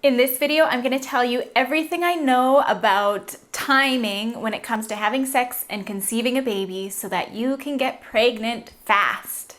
In this video, I'm going to tell you everything I know about timing when it comes to having sex and conceiving a baby so that you can get pregnant fast.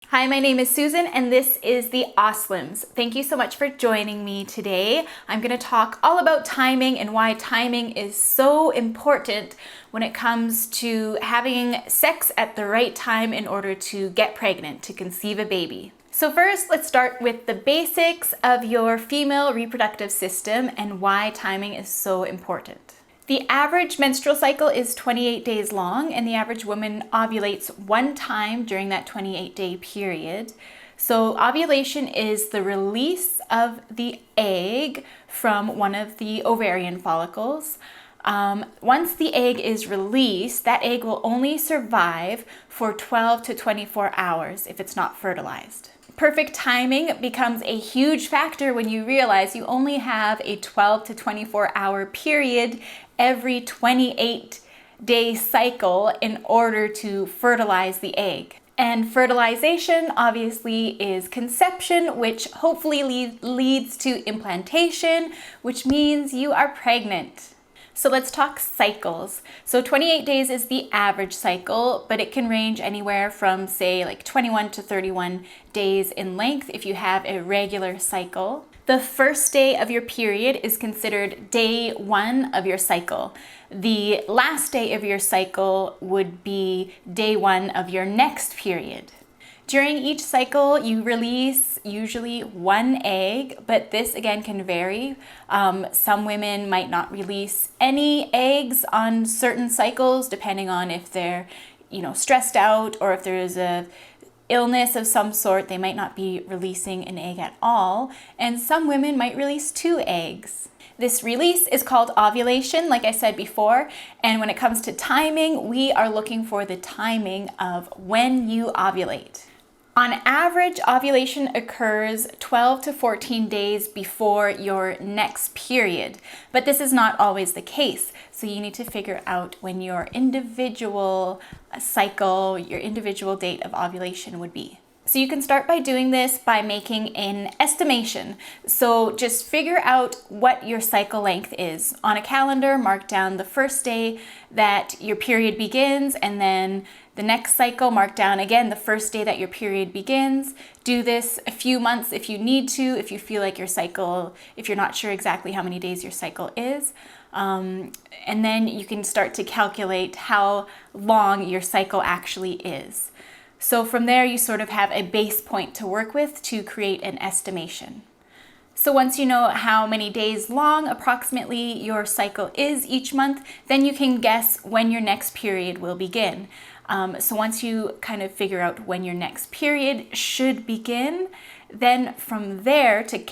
Hi, my name is Susan and this is the Oslims. Thank you so much for joining me today. I'm going to talk all about timing and why timing is so important when it comes to having sex at the right time in order to get pregnant, to conceive a baby. So first, let's start with the basics of your female reproductive system and why timing is so important. The average menstrual cycle is 28 days long, and the average woman ovulates one time during that 28-day period. So ovulation is the release of the egg from one of the ovarian follicles. Once the egg is released, that egg will only survive for 12 to 24 hours if it's not fertilized. Perfect timing becomes a huge factor when you realize you only have a 12 to 24 hour period every 28-day cycle in order to fertilize the egg. And fertilization obviously is conception, which hopefully leads to implantation, which means you are pregnant. So let's talk cycles. So 28 days is the average cycle, but it can range anywhere from say like 21 to 31 days in length if you have a regular cycle. The first day of your period is considered day one of your cycle. The last day of your cycle would be day one of your next period. During each cycle, you release usually one egg, but this again can vary. Some women might not release any eggs on certain cycles, depending on if they're, stressed out or if there's a illness of some sort. They might not be releasing an egg at all, and some women might release 2 eggs. This release is called ovulation, like I said before, and when it comes to timing, we are looking for the timing of when you ovulate. On average, ovulation occurs 12 to 14 days before your next period, but this is not always the case. So you need to figure out when your individual cycle, your individual date of ovulation would be. So you can start by doing this by making an estimation. So just figure out what your cycle length is. On a calendar, mark down the first day that your period begins, and then the next cycle, mark down again the first day that your period begins. Do this a few months if you need to, if you feel like your cycle, if you're not sure exactly how many days your cycle is. And then you can start to calculate how long your cycle actually is. So from there, you sort of have a base point to work with to create an estimation. So once you know how many days long approximately your cycle is each month, then you can guess when your next period will begin. So once you kind of figure out when your next period should begin, then from there to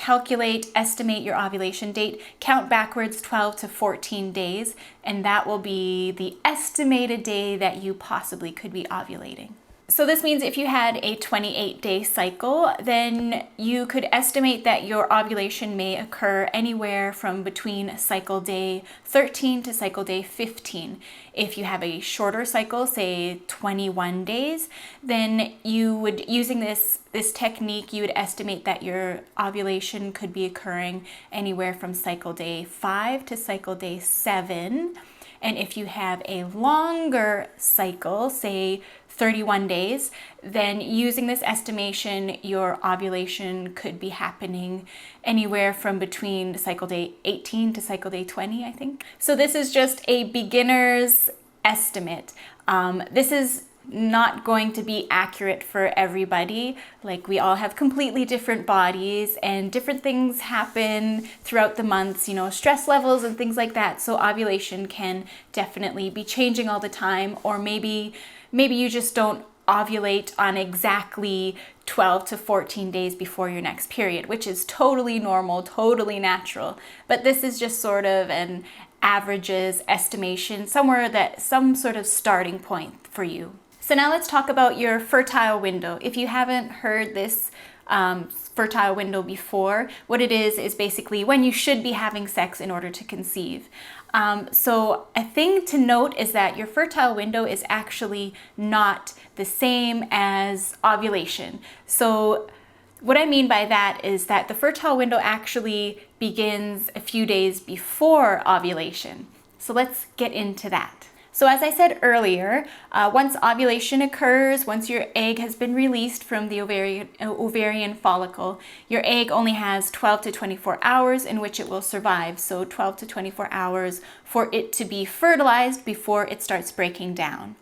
estimate your ovulation date, count backwards 12 to 14 days, and that will be the estimated day that you possibly could be ovulating. So this means if you had a 28-day cycle, then you could estimate that your ovulation may occur anywhere from between cycle day 13 to cycle day 15. If you have a shorter cycle, say 21 days, then using this technique, you would estimate that your ovulation could be occurring anywhere from cycle day 5 to cycle day 7. And if you have a longer cycle, say 31 days, then using this estimation, your ovulation could be happening anywhere from between cycle day 18 to cycle day 20, I think. So this is just a beginner's estimate. This is not going to be accurate for everybody. Like, we all have completely different bodies and different things happen throughout the months, stress levels and things like that. So ovulation can definitely be changing all the time, or maybe you just don't ovulate on exactly 12 to 14 days before your next period, which is totally normal, totally natural. But this is just sort of an averages estimation, some sort of starting point for you. So now let's talk about your fertile window. If you haven't heard this fertile window before, what it is basically when you should be having sex in order to conceive. So a thing to note is that your fertile window is actually not the same as ovulation. So what I mean by that is that the fertile window actually begins a few days before ovulation. So let's get into that. So as I said earlier, once ovulation occurs, once your egg has been released from the ovarian follicle, your egg only has 12 to 24 hours in which it will survive. So 12 to 24 hours for it to be fertilized before it starts breaking down.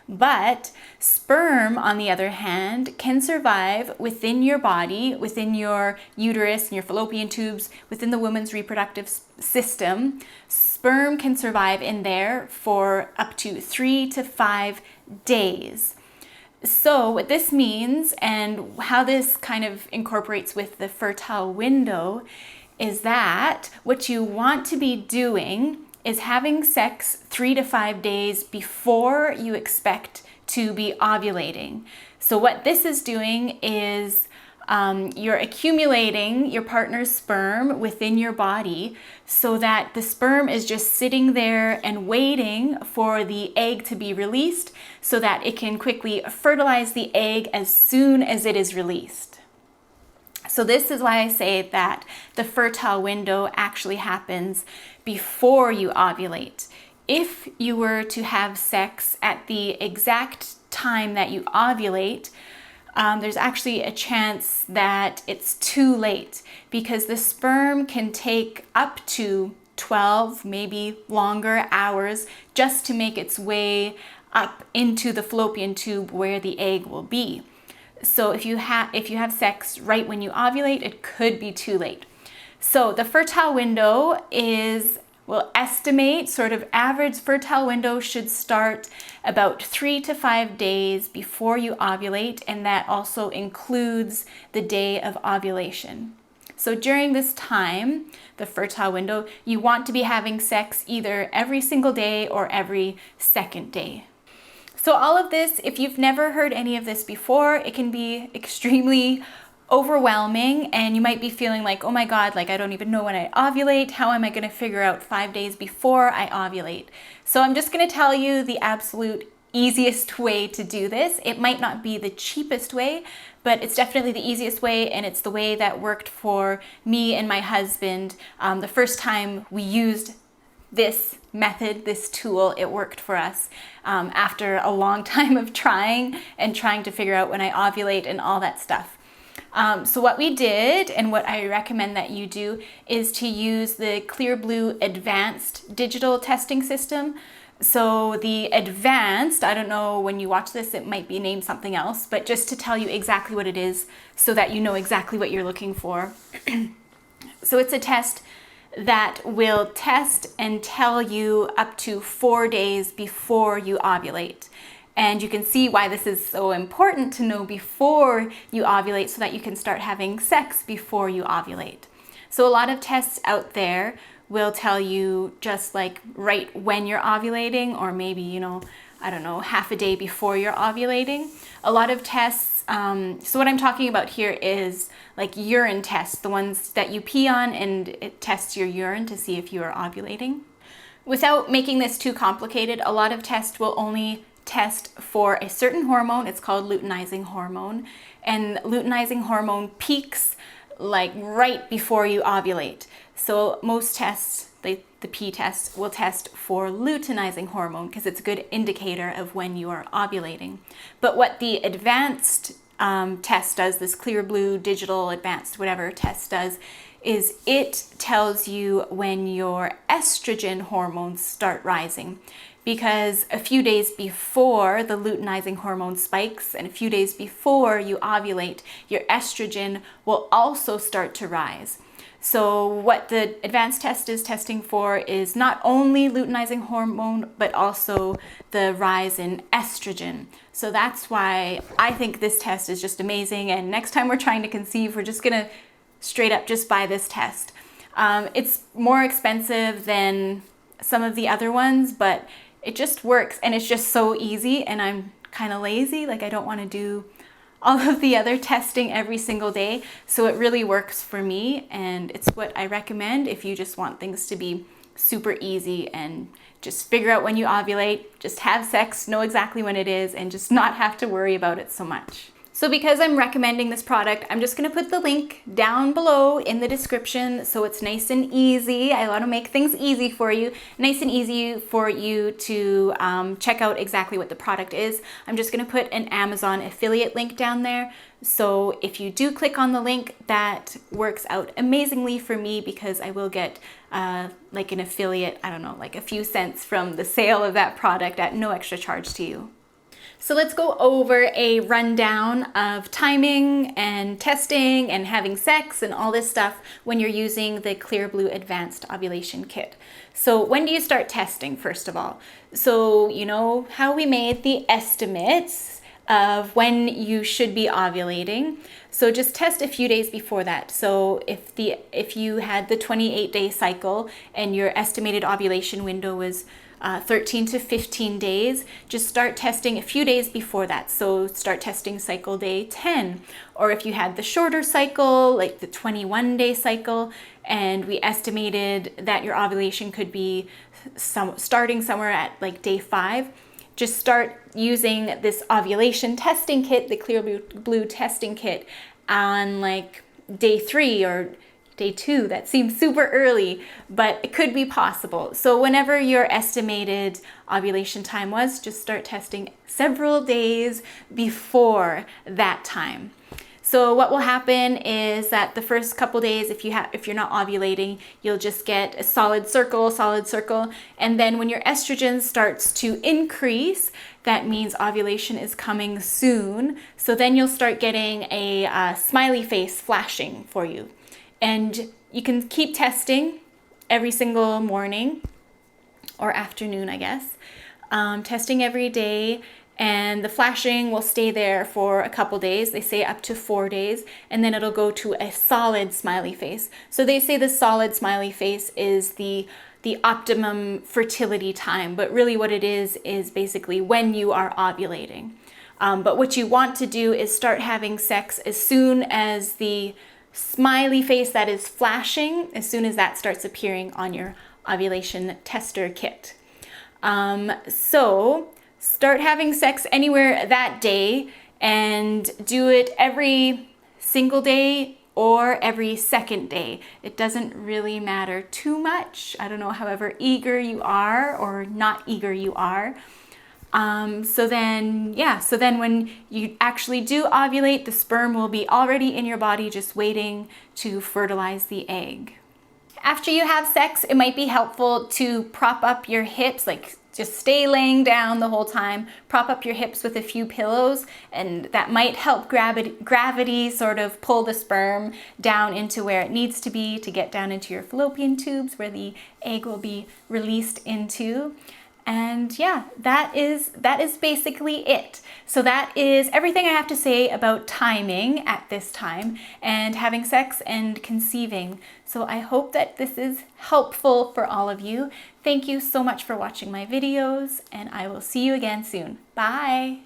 But sperm, on the other hand, can survive within your body, within your uterus and your fallopian tubes, within the woman's reproductive system. Sperm can survive in there for up to 3 to 5 days. So what this means and how this kind of incorporates with the fertile window is that what you want to be doing is having sex 3 to 5 days before you expect to be ovulating. So what this is doing is you're accumulating your partner's sperm within your body so that the sperm is just sitting there and waiting for the egg to be released so that it can quickly fertilize the egg as soon as it is released. So this is why I say that the fertile window actually happens before you ovulate. If you were to have sex at the exact time that you ovulate, there's actually a chance that it's too late because the sperm can take up to 12, maybe longer hours just to make its way up into the fallopian tube where the egg will be. So if you have sex right when you ovulate, it could be too late. So the fertile window we'll estimate sort of average fertile window should start about 3 to 5 days before you ovulate, and that also includes the day of ovulation. So during this time, the fertile window, you want to be having sex either every single day or every second day. So all of this, if you've never heard any of this before, it can be extremely overwhelming and you might be feeling like, oh my God, like I don't even know when I ovulate. How am I going to figure out 5 days before I ovulate? So I'm just going to tell you the absolute easiest way to do this. It might not be the cheapest way, but it's definitely the easiest way, and it's the way that worked for me and my husband. The first time we used this method, this tool, it worked for us after a long time of trying to figure out when I ovulate and all that stuff. So what we did, and what I recommend that you do, is to use the Clear Blue Advanced Digital Testing System. So the Advanced, I don't know, when you watch this, it might be named something else, but just to tell you exactly what it is so that you know exactly what you're looking for. So it's a test that will test and tell you up to 4 days before you ovulate. And you can see why this is so important to know before you ovulate so that you can start having sex before you ovulate. So a lot of tests out there will tell you just like right when you're ovulating, or maybe, I don't know, half a day before you're ovulating. A lot of tests, so what I'm talking about here is like urine tests, the ones that you pee on and it tests your urine to see if you are ovulating. Without making this too complicated, a lot of tests will only test for a certain hormone. It's called luteinizing hormone, and luteinizing hormone peaks like right before you ovulate. So most tests, the pee test, will test for luteinizing hormone because it's a good indicator of when you are ovulating. But what the advanced test does, this Clear Blue Digital Advanced whatever test does, is it tells you when your estrogen hormones start rising. Because a few days before the luteinizing hormone spikes and a few days before you ovulate, your estrogen will also start to rise. So what the advanced test is testing for is not only luteinizing hormone, but also the rise in estrogen. So that's why I think this test is just amazing. And next time we're trying to conceive, we're just gonna straight up just buy this test. It's more expensive than some of the other ones, but it just works, and it's just so easy, and I'm kind of lazy. Like I don't want to do all of the other testing every single day. So it really works for me, and it's what I recommend if you just want things to be super easy, and just figure out when you ovulate, just have sex, know exactly when it is, and just not have to worry about it so much. So because I'm recommending this product, I'm just gonna put the link down below in the description so it's nice and easy. I want to make things easy for you, nice and easy for you to check out exactly what the product is. I'm just gonna put an Amazon affiliate link down there. So if you do click on the link, that works out amazingly for me because I will get like an affiliate, I don't know, like a few cents from the sale of that product at no extra charge to you. So let's go over a rundown of timing and testing and having sex and all this stuff when you're using the Clear Blue Advanced Ovulation Kit. So when do you start testing, first of all? So you know how we made the estimates of when you should be ovulating. So just test a few days before that. So if you had the 28-day cycle and your estimated ovulation window was 13 to 15 days, just start testing a few days before that. So start testing cycle day 10. Or if you had the shorter cycle, like the 21-day cycle, and we estimated that your ovulation could be starting somewhere at like day 5, just start using this ovulation testing kit, the Clear Blue testing kit, on like day 3 or day 2. That seems super early, but it could be possible. So whenever your estimated ovulation time was, just start testing several days before that time. So what will happen is that the first couple days, if you're not ovulating, you'll just get a solid circle, and then when your estrogen starts to increase, that means ovulation is coming soon. So then you'll start getting a smiley face flashing for you. And you can keep testing every single morning or afternoon, I guess. Testing every day, and the flashing will stay there for a couple days. They say up to 4 days, and then it'll go to a solid smiley face. So they say the solid smiley face is the optimum fertility time, but really what it is basically when you are ovulating. But what you want to do is start having sex as soon as the smiley face that is flashing, as soon as that starts appearing on your ovulation tester kit. So start having sex anywhere that day, and do it every single day or every second day. It doesn't really matter too much. I don't know, however eager you are or not eager you are. So then when you actually do ovulate, the sperm will be already in your body just waiting to fertilize the egg. After you have sex, it might be helpful to prop up your hips, like just stay laying down the whole time, prop up your hips with a few pillows, and that might help gravity sort of pull the sperm down into where it needs to be to get down into your fallopian tubes where the egg will be released into. And yeah, that is basically it. So that is everything I have to say about timing at this time and having sex and conceiving. So I hope that this is helpful for all of you. Thank you so much for watching my videos, and I will see you again soon. Bye.